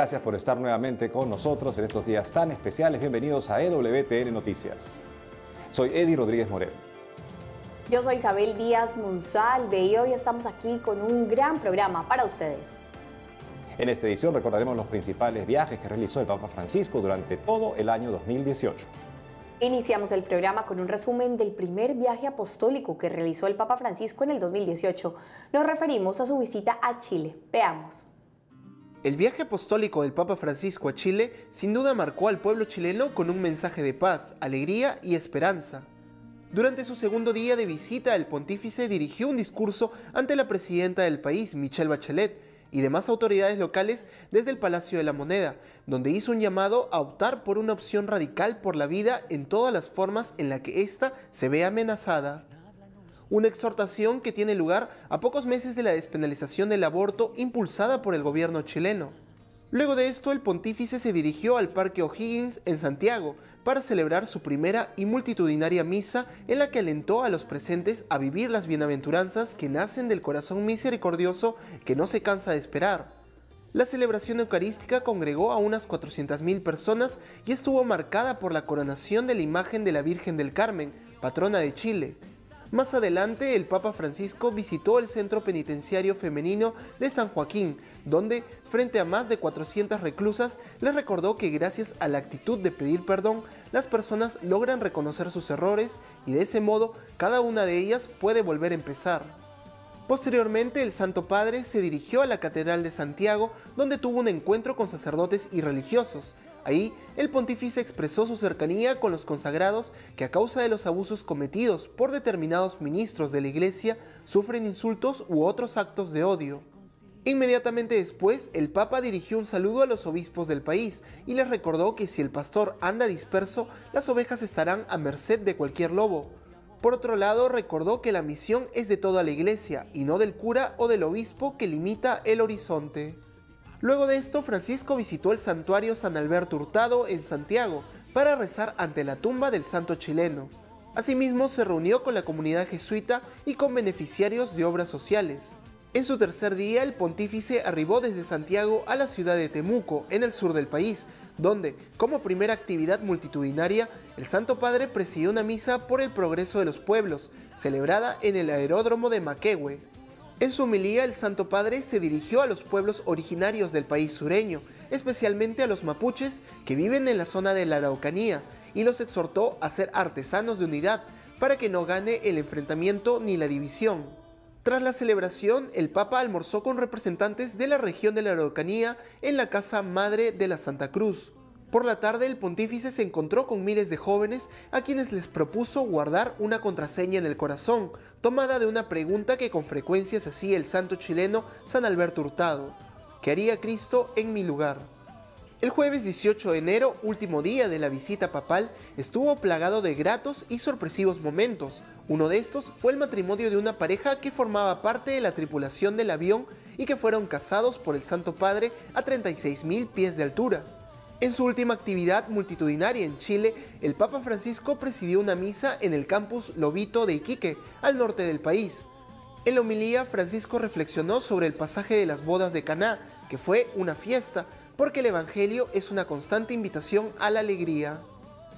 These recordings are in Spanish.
Gracias por estar nuevamente con nosotros en estos días tan especiales. Bienvenidos a EWTN Noticias. Soy Eddie Rodríguez Morel. Yo soy Isabel Díaz Monsalve y hoy estamos aquí con un gran programa para ustedes. En esta edición recordaremos los principales viajes que realizó el Papa Francisco durante todo el año 2018. Iniciamos el programa con un resumen del primer viaje apostólico que realizó el Papa Francisco en el 2018. Nos referimos a su visita a Chile. Veamos. El viaje apostólico del Papa Francisco a Chile sin duda marcó al pueblo chileno con un mensaje de paz, alegría y esperanza. Durante su segundo día de visita, el pontífice dirigió un discurso ante la presidenta del país, Michelle Bachelet, y demás autoridades locales desde el Palacio de la Moneda, donde hizo un llamado a optar por una opción radical por la vida en todas las formas en la que ésta se ve amenazada. Una exhortación que tiene lugar a pocos meses de la despenalización del aborto impulsada por el gobierno chileno. Luego de esto, el pontífice se dirigió al Parque O'Higgins en Santiago para celebrar su primera y multitudinaria misa en la que alentó a los presentes a vivir las bienaventuranzas que nacen del corazón misericordioso que no se cansa de esperar. La celebración eucarística congregó a unas 400.000 personas y estuvo marcada por la coronación de la imagen de la Virgen del Carmen, patrona de Chile. Más adelante, el Papa Francisco visitó el centro penitenciario femenino de San Joaquín, donde, frente a más de 400 reclusas, les recordó que gracias a la actitud de pedir perdón, las personas logran reconocer sus errores y de ese modo, cada una de ellas puede volver a empezar. Posteriormente, el Santo Padre se dirigió a la Catedral de Santiago, donde tuvo un encuentro con sacerdotes y religiosos. Ahí, el pontífice expresó su cercanía con los consagrados que a causa de los abusos cometidos por determinados ministros de la Iglesia sufren insultos u otros actos de odio. Inmediatamente después, el Papa dirigió un saludo a los obispos del país y les recordó que si el pastor anda disperso, las ovejas estarán a merced de cualquier lobo. Por otro lado, recordó que la misión es de toda la Iglesia y no del cura o del obispo que limita el horizonte. Luego de esto, Francisco visitó el santuario San Alberto Hurtado en Santiago para rezar ante la tumba del santo chileno. Asimismo, se reunió con la comunidad jesuita y con beneficiarios de obras sociales. En su tercer día, el pontífice arribó desde Santiago a la ciudad de Temuco, en el sur del país, donde, como primera actividad multitudinaria, el Santo Padre presidió una misa por el progreso de los pueblos, celebrada en el aeródromo de Maquehue. En su homilía, el Santo Padre se dirigió a los pueblos originarios del país sureño, especialmente a los mapuches que viven en la zona de la Araucanía, y los exhortó a ser artesanos de unidad para que no gane el enfrentamiento ni la división. Tras la celebración, el Papa almorzó con representantes de la región de la Araucanía en la Casa Madre de la Santa Cruz. Por la tarde, el pontífice se encontró con miles de jóvenes a quienes les propuso guardar una contraseña en el corazón, tomada de una pregunta que con frecuencia se hacía el santo chileno San Alberto Hurtado: ¿qué haría Cristo en mi lugar? El jueves 18 de enero, último día de la visita papal, estuvo plagado de gratos y sorpresivos momentos. Uno de estos fue el matrimonio de una pareja que formaba parte de la tripulación del avión y que fueron casados por el Santo Padre a 36.000 pies de altura. En su última actividad multitudinaria en Chile, el Papa Francisco presidió una misa en el campus Lobito de Iquique, al norte del país. En la homilía, Francisco reflexionó sobre el pasaje de las bodas de Caná, que fue una fiesta, porque el Evangelio es una constante invitación a la alegría.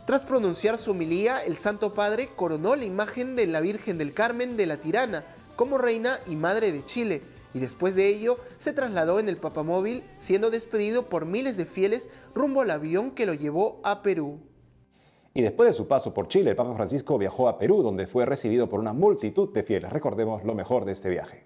Tras pronunciar su homilía, el Santo Padre coronó la imagen de la Virgen del Carmen de la Tirana como reina y madre de Chile, y después de ello se trasladó en el papamóvil, siendo despedido por miles de fieles rumbo al avión que lo llevó a Perú. Y después de su paso por Chile, el Papa Francisco viajó a Perú, donde fue recibido por una multitud de fieles. Recordemos lo mejor de este viaje.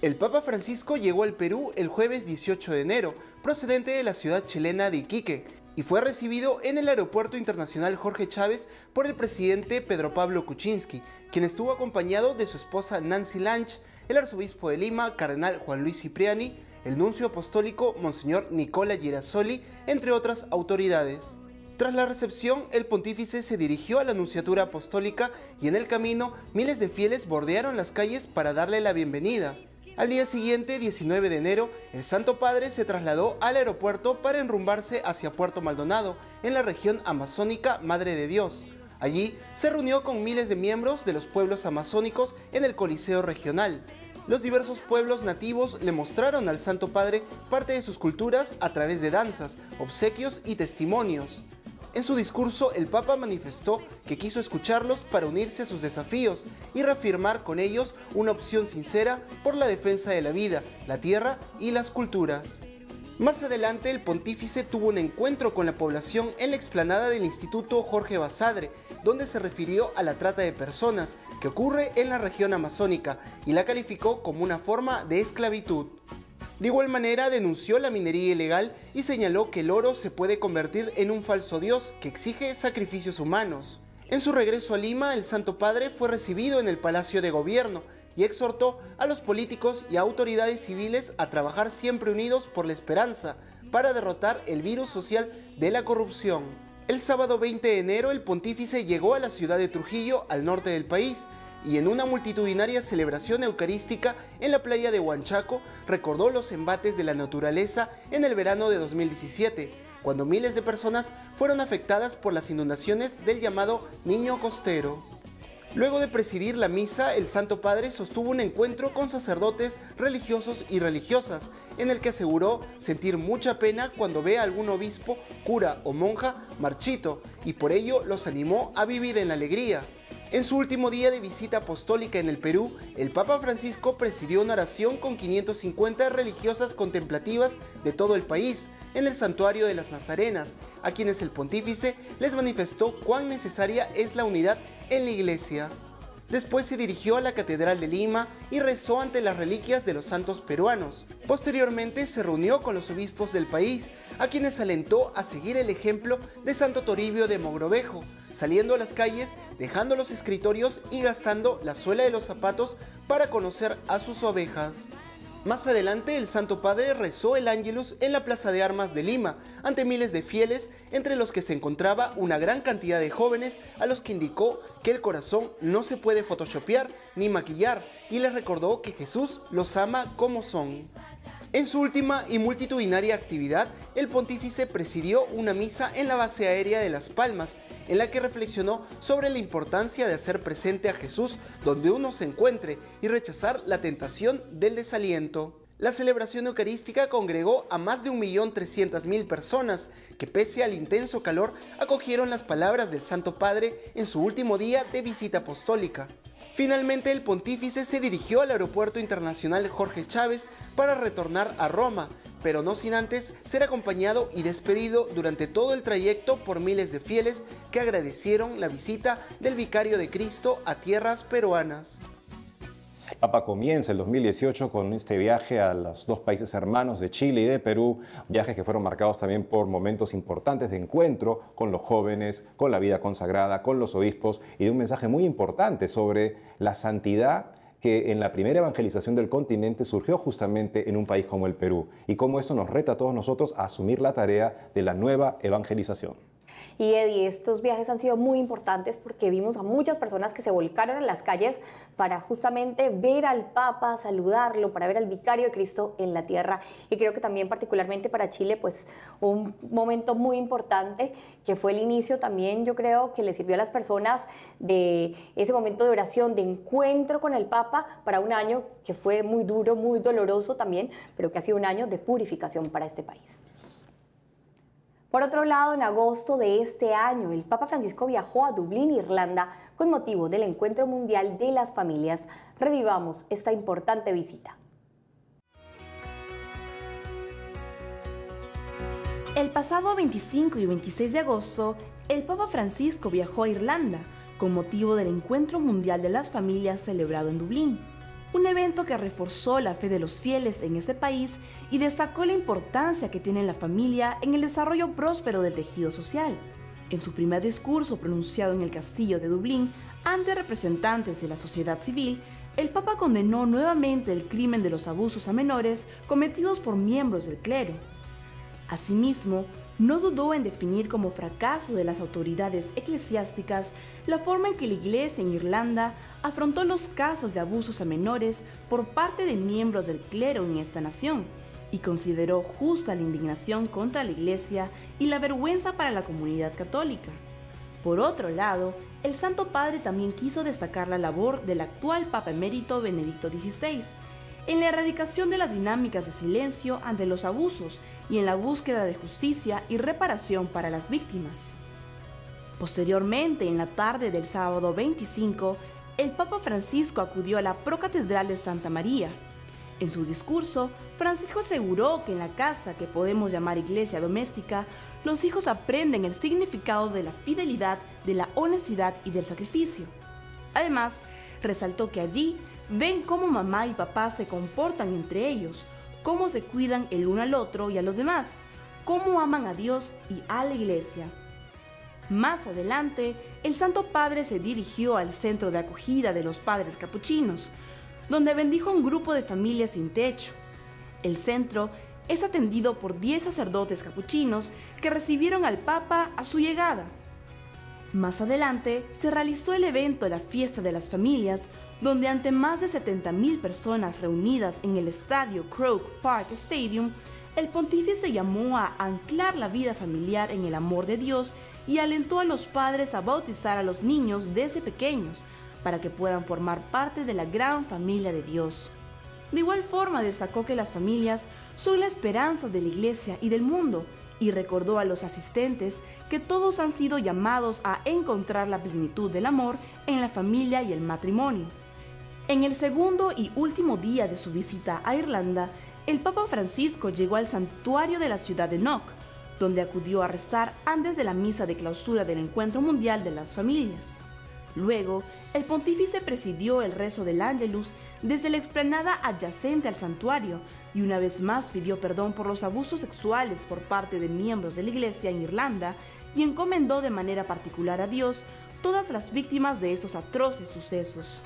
El Papa Francisco llegó al Perú el jueves 18 de enero, procedente de la ciudad chilena de Iquique, y fue recibido en el Aeropuerto Internacional Jorge Chávez por el presidente Pedro Pablo Kuczynski, quien estuvo acompañado de su esposa Nancy Lange, el arzobispo de Lima, cardenal Juan Luis Cipriani, el nuncio apostólico Monseñor Nicola Girasoli, entre otras autoridades. Tras la recepción, el pontífice se dirigió a la Nunciatura Apostólica y en el camino miles de fieles bordearon las calles para darle la bienvenida. Al día siguiente, 19 de enero, el Santo Padre se trasladó al aeropuerto para enrumbarse hacia Puerto Maldonado, en la región amazónica Madre de Dios. Allí se reunió con miles de miembros de los pueblos amazónicos en el Coliseo Regional. Los diversos pueblos nativos le mostraron al Santo Padre parte de sus culturas a través de danzas, obsequios y testimonios. En su discurso, el Papa manifestó que quiso escucharlos para unirse a sus desafíos y reafirmar con ellos una opción sincera por la defensa de la vida, la tierra y las culturas. Más adelante, el pontífice tuvo un encuentro con la población en la explanada del Instituto Jorge Basadre, donde se refirió a la trata de personas que ocurre en la región amazónica y la calificó como una forma de esclavitud. De igual manera, denunció la minería ilegal y señaló que el oro se puede convertir en un falso dios que exige sacrificios humanos. En su regreso a Lima, el Santo Padre fue recibido en el Palacio de Gobierno y exhortó a los políticos y autoridades civiles a trabajar siempre unidos por la esperanza para derrotar el virus social de la corrupción. El sábado 20 de enero, el pontífice llegó a la ciudad de Trujillo, al norte del país, y en una multitudinaria celebración eucarística en la playa de Huanchaco recordó los embates de la naturaleza en el verano de 2017, cuando miles de personas fueron afectadas por las inundaciones del llamado Niño Costero. Luego de presidir la misa, el Santo Padre sostuvo un encuentro con sacerdotes, religiosos y religiosas, en el que aseguró sentir mucha pena cuando ve a algún obispo, cura o monja marchito, y por ello los animó a vivir en la alegría. En su último día de visita apostólica en el Perú, el Papa Francisco presidió una oración con 550 religiosas contemplativas de todo el país, en el Santuario de las Nazarenas, a quienes el pontífice les manifestó cuán necesaria es la unidad en la Iglesia. Después se dirigió a la Catedral de Lima y rezó ante las reliquias de los santos peruanos. Posteriormente se reunió con los obispos del país, a quienes alentó a seguir el ejemplo de Santo Toribio de Mogrovejo, saliendo a las calles, dejando los escritorios y gastando la suela de los zapatos para conocer a sus ovejas. Más adelante, el Santo Padre rezó el Ángelus en la Plaza de Armas de Lima, ante miles de fieles, entre los que se encontraba una gran cantidad de jóvenes a los que indicó que el corazón no se puede photoshopear ni maquillar, y les recordó que Jesús los ama como son. En su última y multitudinaria actividad, el pontífice presidió una misa en la base aérea de Las Palmas, en la que reflexionó sobre la importancia de hacer presente a Jesús donde uno se encuentre y rechazar la tentación del desaliento. La celebración eucarística congregó a más de 1.300.000 personas, que pese al intenso calor acogieron las palabras del Santo Padre en su último día de visita apostólica. Finalmente, el pontífice se dirigió al Aeropuerto Internacional Jorge Chávez para retornar a Roma, pero no sin antes ser acompañado y despedido durante todo el trayecto por miles de fieles que agradecieron la visita del Vicario de Cristo a tierras peruanas. El Papa comienza el 2018 con este viaje a los dos países hermanos de Chile y de Perú, viajes que fueron marcados también por momentos importantes de encuentro con los jóvenes, con la vida consagrada, con los obispos y de un mensaje muy importante sobre la santidad que en la primera evangelización del continente surgió justamente en un país como el Perú y cómo esto nos reta a todos nosotros a asumir la tarea de la nueva evangelización. Y Eddie, estos viajes han sido muy importantes porque vimos a muchas personas que se volcaron en las calles para justamente ver al Papa, saludarlo, para ver al Vicario de Cristo en la tierra. Y creo que también particularmente para Chile, pues un momento muy importante que fue el inicio también, yo creo, que le sirvió a las personas de ese momento de oración, de encuentro con el Papa para un año que fue muy duro, muy doloroso también, pero que ha sido un año de purificación para este país. Por otro lado, en agosto de este año, el Papa Francisco viajó a Dublín, Irlanda, con motivo del Encuentro Mundial de las Familias. Revivamos esta importante visita. El pasado 25 y 26 de agosto, el Papa Francisco viajó a Irlanda, con motivo del Encuentro Mundial de las Familias celebrado en Dublín. Un evento que reforzó la fe de los fieles en este país y destacó la importancia que tiene la familia en el desarrollo próspero del tejido social. En su primer discurso pronunciado en el Castillo de Dublín ante representantes de la sociedad civil, el Papa condenó nuevamente el crimen de los abusos a menores cometidos por miembros del clero. Asimismo, no dudó en definir como fracaso de las autoridades eclesiásticas la forma en que la Iglesia en Irlanda afrontó los casos de abusos a menores por parte de miembros del clero en esta nación y consideró justa la indignación contra la Iglesia y la vergüenza para la comunidad católica. Por otro lado, el Santo Padre también quiso destacar la labor del actual Papa Emérito Benedicto XVI, en la erradicación de las dinámicas de silencio ante los abusos y en la búsqueda de justicia y reparación para las víctimas. Posteriormente, en la tarde del sábado 25, el Papa Francisco acudió a la Procatedral de Santa María. En su discurso, Francisco aseguró que en la casa que podemos llamar iglesia doméstica, los hijos aprenden el significado de la fidelidad, de la honestidad y del sacrificio. Además, resaltó que allí ven cómo mamá y papá se comportan entre ellos, cómo se cuidan el uno al otro y a los demás, cómo aman a Dios y a la iglesia. Más adelante, el Santo Padre se dirigió al centro de acogida de los padres capuchinos, donde bendijo a un grupo de familias sin techo. El centro es atendido por 10 sacerdotes capuchinos que recibieron al Papa a su llegada. Más adelante, se realizó el evento La Fiesta de las Familias, donde ante más de 70.000 personas reunidas en el estadio Croke Park Stadium, el pontífice llamó a anclar la vida familiar en el amor de Dios y alentó a los padres a bautizar a los niños desde pequeños, para que puedan formar parte de la gran familia de Dios. De igual forma, destacó que las familias son la esperanza de la Iglesia y del mundo, y recordó a los asistentes que todos han sido llamados a encontrar la plenitud del amor en la familia y el matrimonio. En el segundo y último día de su visita a Irlanda, el Papa Francisco llegó al santuario de la ciudad de Knock, donde acudió a rezar antes de la misa de clausura del Encuentro Mundial de las Familias. Luego, el pontífice presidió el rezo del Ángelus desde la explanada adyacente al santuario y una vez más pidió perdón por los abusos sexuales por parte de miembros de la Iglesia en Irlanda y encomendó de manera particular a Dios todas las víctimas de estos atroces sucesos.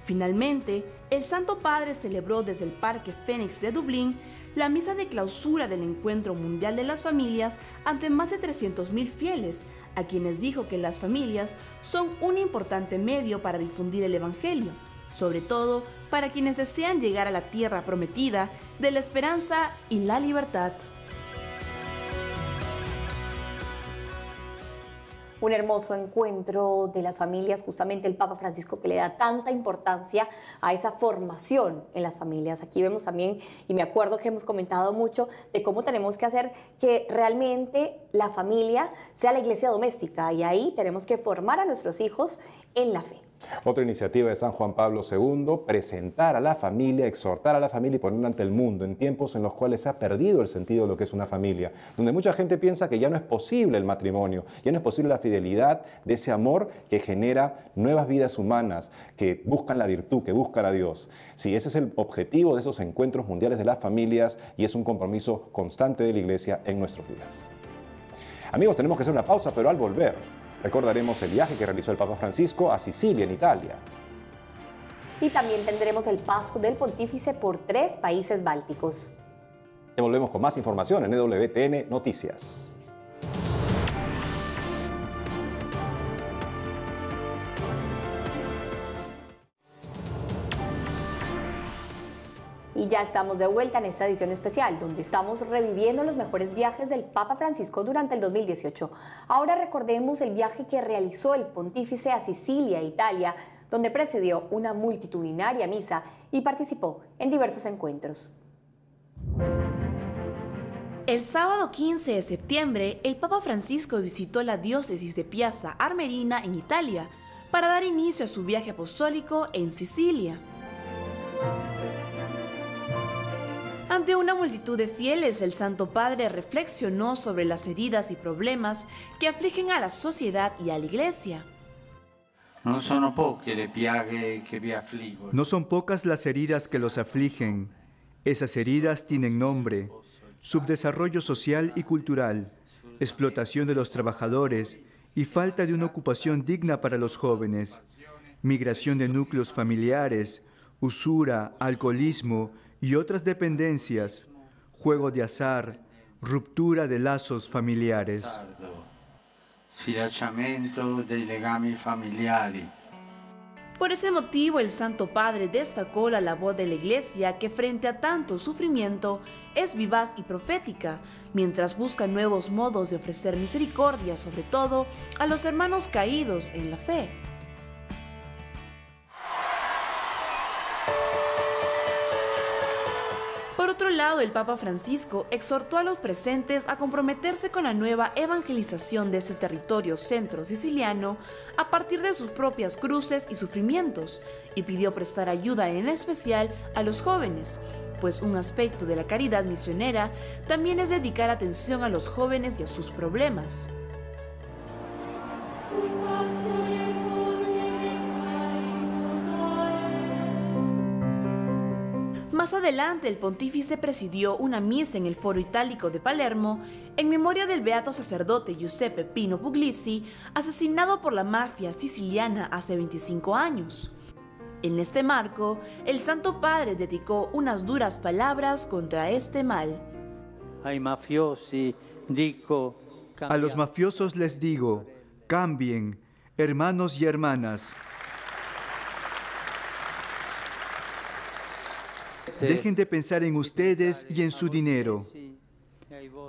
Finalmente, el Santo Padre celebró desde el Parque Fénix de Dublín la misa de clausura del Encuentro Mundial de las Familias ante más de 300.000 fieles, a quienes dijo que las familias son un importante medio para difundir el Evangelio, sobre todo para quienes desean llegar a la tierra prometida de la esperanza y la libertad. Un hermoso encuentro de las familias, justamente el Papa Francisco, que le da tanta importancia a esa formación en las familias. Aquí vemos también, y me acuerdo que hemos comentado mucho de cómo tenemos que hacer que realmente la familia sea la iglesia doméstica, y ahí tenemos que formar a nuestros hijos en la fe. Otra iniciativa de San Juan Pablo II, presentar a la familia, exhortar a la familia y ponerla ante el mundo en tiempos en los cuales se ha perdido el sentido de lo que es una familia, donde mucha gente piensa que ya no es posible el matrimonio, ya no es posible la fidelidad de ese amor que genera nuevas vidas humanas, que buscan la virtud, que buscan a Dios. Sí, ese es el objetivo de esos encuentros mundiales de las familias y es un compromiso constante de la Iglesia en nuestros días. Amigos, tenemos que hacer una pausa, pero al volver recordaremos el viaje que realizó el Papa Francisco a Sicilia, en Italia. Y también tendremos el paso del pontífice por 3 países bálticos. Ya volvemos con más información en EWTN Noticias. Y ya estamos de vuelta en esta edición especial, donde estamos reviviendo los mejores viajes del Papa Francisco durante el 2018. Ahora recordemos el viaje que realizó el pontífice a Sicilia, Italia, donde presidió una multitudinaria misa y participó en diversos encuentros. El sábado 15 de septiembre, el Papa Francisco visitó la diócesis de Piazza Armerina en Italia para dar inicio a su viaje apostólico en Sicilia. Ante una multitud de fieles, el Santo Padre reflexionó sobre las heridas y problemas que afligen a la sociedad y a la Iglesia. No son pocas las heridas que los afligen. Esas heridas tienen nombre: subdesarrollo social y cultural, explotación de los trabajadores y falta de una ocupación digna para los jóvenes, migración de núcleos familiares, usura, alcoholismo y otras dependencias, juego de azar, ruptura de lazos familiares. Por ese motivo, el Santo Padre destacó la labor de la Iglesia, que frente a tanto sufrimiento es vivaz y profética, mientras busca nuevos modos de ofrecer misericordia, sobre todo a los hermanos caídos en la fe. lado, el Papa Francisco exhortó a los presentes a comprometerse con la nueva evangelización de este territorio centro-siciliano a partir de sus propias cruces y sufrimientos, y pidió prestar ayuda en especial a los jóvenes, pues un aspecto de la caridad misionera también es dedicar atención a los jóvenes y a sus problemas. Más adelante, el pontífice presidió una misa en el Foro Itálico de Palermo en memoria del beato sacerdote Giuseppe Pino Puglisi, asesinado por la mafia siciliana hace 25 años. En este marco, el Santo Padre dedicó unas duras palabras contra este mal. A los mafiosos les digo, cambien, hermanos y hermanas. Dejen de pensar en ustedes y en su dinero.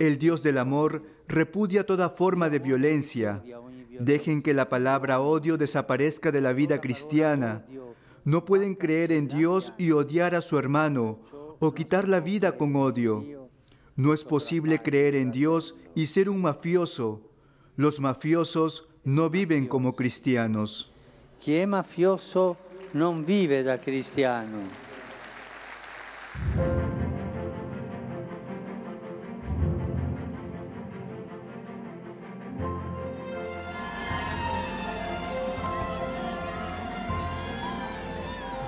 El Dios del amor repudia toda forma de violencia. Dejen que la palabra odio desaparezca de la vida cristiana. No pueden creer en Dios y odiar a su hermano, o quitar la vida con odio. No es posible creer en Dios y ser un mafioso. Los mafiosos no viven como cristianos. Chi è mafioso non vive da cristiano.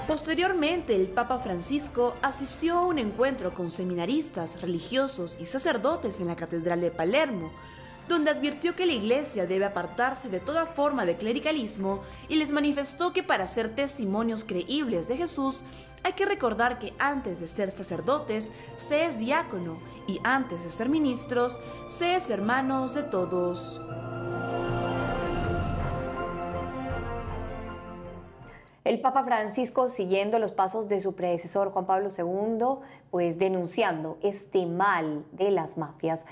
Posteriormente, el Papa Francisco asistió a un encuentro con seminaristas, religiosos y sacerdotes en la Catedral de Palermo, donde advirtió que la Iglesia debe apartarse de toda forma de clericalismo y les manifestó que para ser testimonios creíbles de Jesús hay que recordar que antes de ser sacerdotes se es diácono y antes de ser ministros se es hermanos de todos. El Papa Francisco, siguiendo los pasos de su predecesor Juan Pablo II, pues denunciando este mal de las mafias.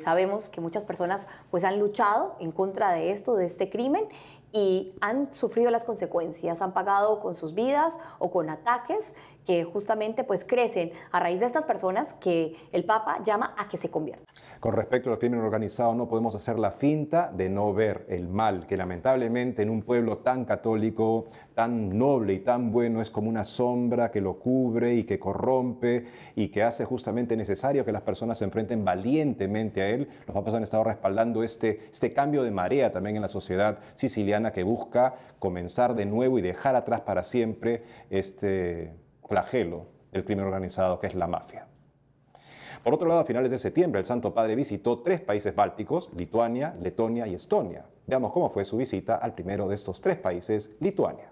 Sabemos que muchas personas pues han luchado en contra de esto, de este crimen, y han sufrido las consecuencias, han pagado con sus vidas o con ataques que justamente pues crecen a raíz de estas personas que el Papa llama a que se conviertan. Con respecto al crimen organizado, no podemos hacer la finta de no ver el mal que lamentablemente en un pueblo tan católico, tan noble y tan bueno es como una sombra que lo cubre y que corrompe y que hace justamente necesario que las personas se enfrenten valientemente a él. Los papas han estado respaldando este cambio de marea también en la sociedad siciliana que busca comenzar de nuevo y dejar atrás para siempre este flagelo del crimen organizado que es la mafia. Por otro lado, a finales de septiembre, el Santo Padre visitó 3 países bálticos, Lituania, Letonia y Estonia. Veamos cómo fue su visita al primero de estos 3 países, Lituania.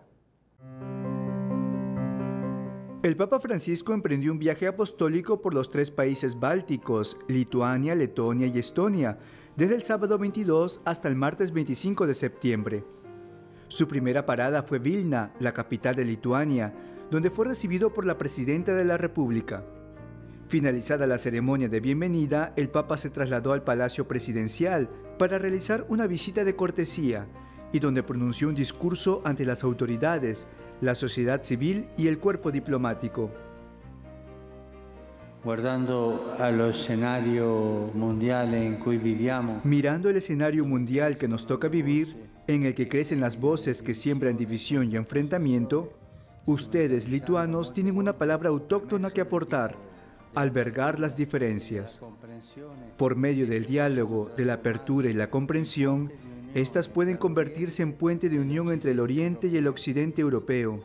El Papa Francisco emprendió un viaje apostólico por los 3 países bálticos, Lituania, Letonia y Estonia, desde el sábado 22 hasta el martes 25 de septiembre. Su primera parada fue Vilna, la capital de Lituania, donde fue recibido por la Presidenta de la República. Finalizada la ceremonia de bienvenida, el Papa se trasladó al Palacio Presidencial para realizar una visita de cortesía y donde pronunció un discurso ante las autoridades, la sociedad civil y el cuerpo diplomático. Mirando el escenario mundial que nos toca vivir, en el que crecen las voces que siembran división y enfrentamiento, ustedes, lituanos, tienen una palabra autóctona que aportar: albergar las diferencias. Por medio del diálogo, de la apertura y la comprensión, estas pueden convertirse en puente de unión entre el Oriente y el Occidente europeo.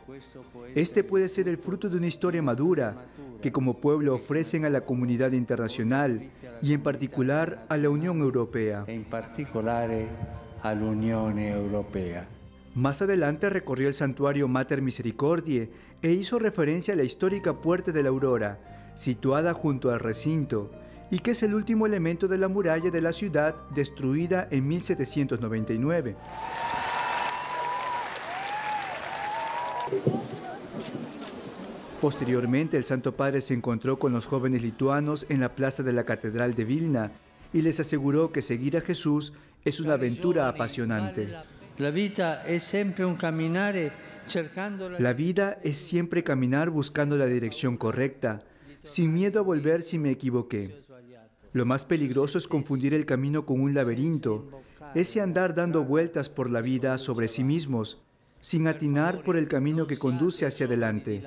Este puede ser el fruto de una historia madura que como pueblo ofrecen a la comunidad internacional y en particular a la Unión Europea. Más adelante recorrió el santuario Mater Misericordiae e hizo referencia a la histórica Puerta de la Aurora, situada junto al recinto, y que es el último elemento de la muralla de la ciudad destruida en 1799. Posteriormente, el Santo Padre se encontró con los jóvenes lituanos en la plaza de la Catedral de Vilna y les aseguró que seguir a Jesús es una aventura apasionante. La vida es siempre caminar buscando la dirección correcta. sin miedo a volver si me equivoqué. Lo más peligroso es confundir el camino con un laberinto, ese andar dando vueltas por la vida sobre sí mismos, sin atinar por el camino que conduce hacia adelante.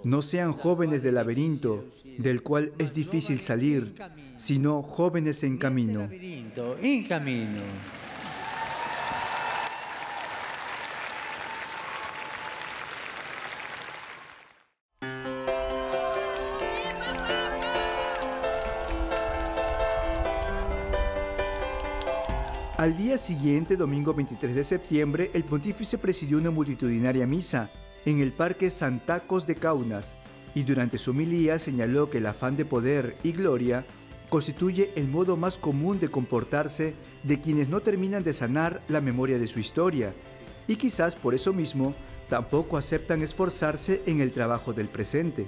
No sean jóvenes del laberinto, del cual es difícil salir, sino jóvenes en camino. Al día siguiente, domingo 23 de septiembre, el pontífice presidió una multitudinaria misa en el Parque Santacos de Kaunas y durante su homilía señaló que el afán de poder y gloria constituye el modo más común de comportarse de quienes no terminan de sanar la memoria de su historia y quizás por eso mismo tampoco aceptan esforzarse en el trabajo del presente.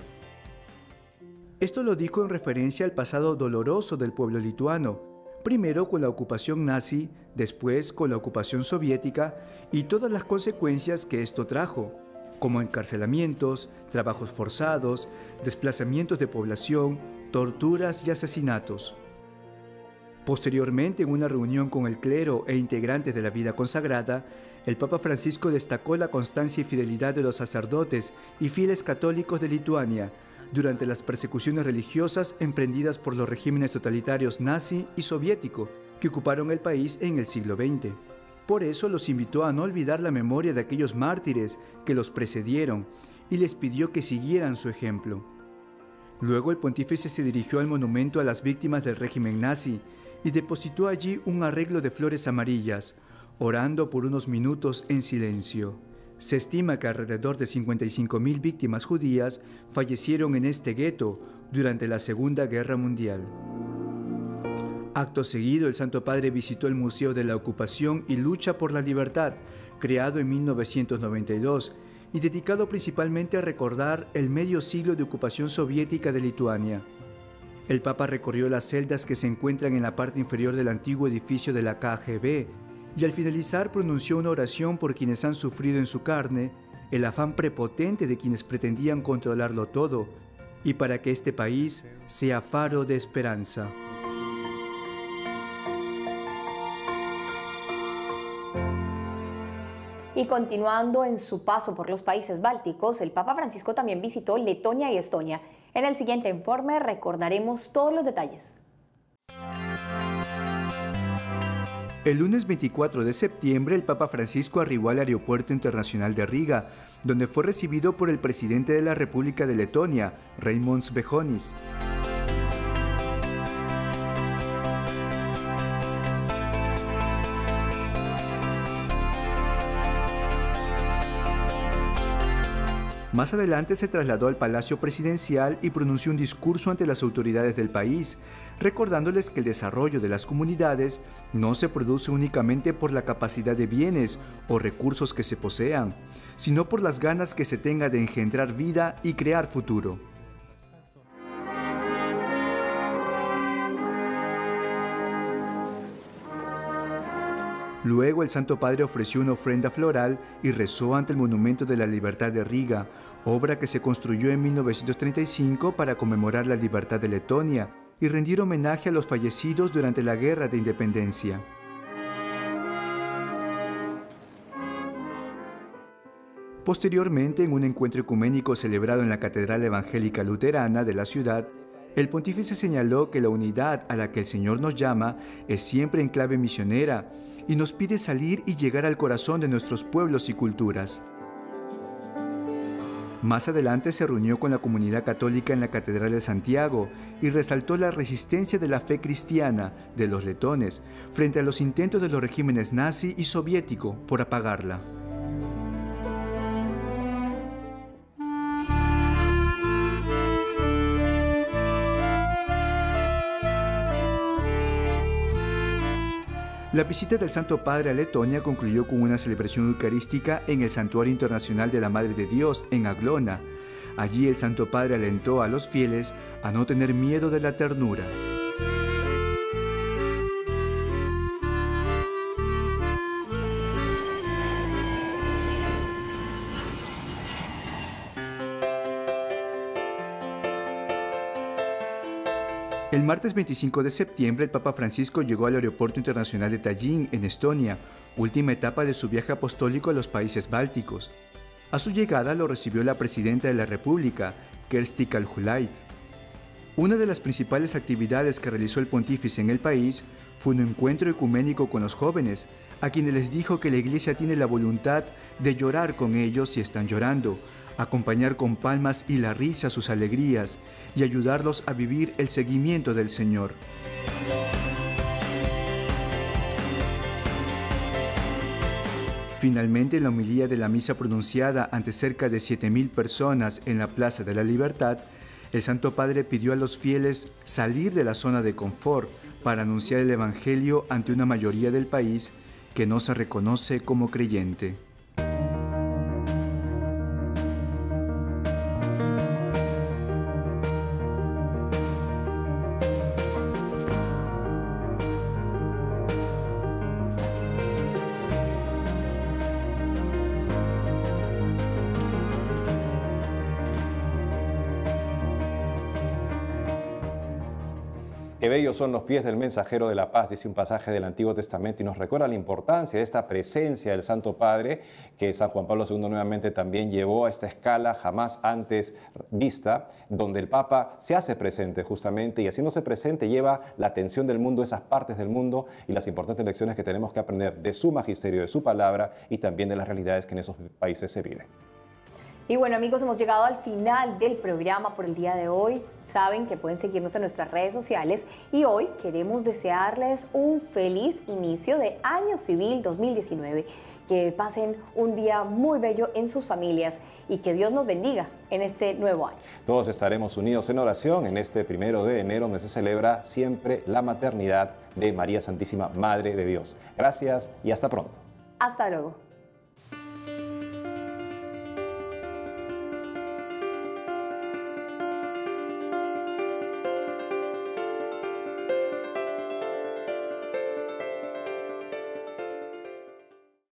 Esto lo dijo en referencia al pasado doloroso del pueblo lituano, primero con la ocupación nazi, después con la ocupación soviética y todas las consecuencias que esto trajo, como encarcelamientos, trabajos forzados, desplazamientos de población, torturas y asesinatos. Posteriormente, en una reunión con el clero e integrantes de la vida consagrada, el Papa Francisco destacó la constancia y fidelidad de los sacerdotes y fieles católicos de Lituania durante las persecuciones religiosas emprendidas por los regímenes totalitarios nazi y soviético que ocuparon el país en el siglo XX. Por eso los invitó a no olvidar la memoria de aquellos mártires que los precedieron y les pidió que siguieran su ejemplo. Luego el pontífice se dirigió al monumento a las víctimas del régimen nazi y depositó allí un arreglo de flores amarillas, orando por unos minutos en silencio. Se estima que alrededor de 55.000 víctimas judías fallecieron en este gueto durante la Segunda Guerra Mundial. Acto seguido, el Santo Padre visitó el Museo de la Ocupación y Lucha por la Libertad, creado en 1992 y dedicado principalmente a recordar el medio siglo de ocupación soviética de Lituania. El Papa recorrió las celdas que se encuentran en la parte inferior del antiguo edificio de la KGB y al finalizar pronunció una oración por quienes han sufrido en su carne el afán prepotente de quienes pretendían controlarlo todo y para que este país sea faro de esperanza. Y continuando en su paso por los países bálticos, el Papa Francisco también visitó Letonia y Estonia. En el siguiente informe recordaremos todos los detalles. El lunes 24 de septiembre, el Papa Francisco arribó al Aeropuerto Internacional de Riga, donde fue recibido por el presidente de la República de Letonia, Raimondas Bejonis. Más adelante se trasladó al Palacio Presidencial y pronunció un discurso ante las autoridades del país, recordándoles que el desarrollo de las comunidades no se produce únicamente por la capacidad de bienes o recursos que se posean, sino por las ganas que se tenga de engendrar vida y crear futuro. Luego el Santo Padre ofreció una ofrenda floral y rezó ante el Monumento de la Libertad de Riga, obra que se construyó en 1935 para conmemorar la libertad de Letonia y rendir homenaje a los fallecidos durante la Guerra de Independencia. Posteriormente, en un encuentro ecuménico celebrado en la Catedral Evangélica Luterana de la ciudad, el pontífice señaló que la unidad a la que el Señor nos llama es siempre en clave misionera y nos pide salir y llegar al corazón de nuestros pueblos y culturas. Más adelante se reunió con la comunidad católica en la Catedral de Santiago y resaltó la resistencia de la fe cristiana de los letones frente a los intentos de los regímenes nazi y soviético por apagarla. La visita del Santo Padre a Letonia concluyó con una celebración eucarística en el Santuario Internacional de la Madre de Dios en Aglona. Allí el Santo Padre alentó a los fieles a no tener miedo de la ternura. El martes 25 de septiembre, el Papa Francisco llegó al Aeropuerto Internacional de Tallin, en Estonia, última etapa de su viaje apostólico a los países bálticos. A su llegada lo recibió la presidenta de la República, Kersti Kaljulaid. Una de las principales actividades que realizó el pontífice en el país fue un encuentro ecuménico con los jóvenes, a quienes les dijo que la Iglesia tiene la voluntad de llorar con ellos si están llorando, acompañar con palmas y la risa sus alegrías y ayudarlos a vivir el seguimiento del Señor. Finalmente, en la homilía de la misa pronunciada ante cerca de 7.000 personas en la Plaza de la Libertad, el Santo Padre pidió a los fieles salir de la zona de confort para anunciar el Evangelio ante una mayoría del país que no se reconoce como creyente. Qué bellos son los pies del mensajero de la paz, dice un pasaje del Antiguo Testamento, y nos recuerda la importancia de esta presencia del Santo Padre, que San Juan Pablo II nuevamente también llevó a esta escala jamás antes vista, donde el Papa se hace presente justamente, y haciéndose presente lleva la atención del mundo a esas partes del mundo y las importantes lecciones que tenemos que aprender de su magisterio, de su palabra y también de las realidades que en esos países se viven. Y bueno, amigos, hemos llegado al final del programa por el día de hoy. Saben que pueden seguirnos en nuestras redes sociales y hoy queremos desearles un feliz inicio de Año Civil 2019. Que pasen un día muy bello en sus familias y que Dios nos bendiga en este nuevo año. Todos estaremos unidos en oración en este 1 de enero, donde se celebra siempre la maternidad de María Santísima, Madre de Dios. Gracias y hasta pronto. Hasta luego.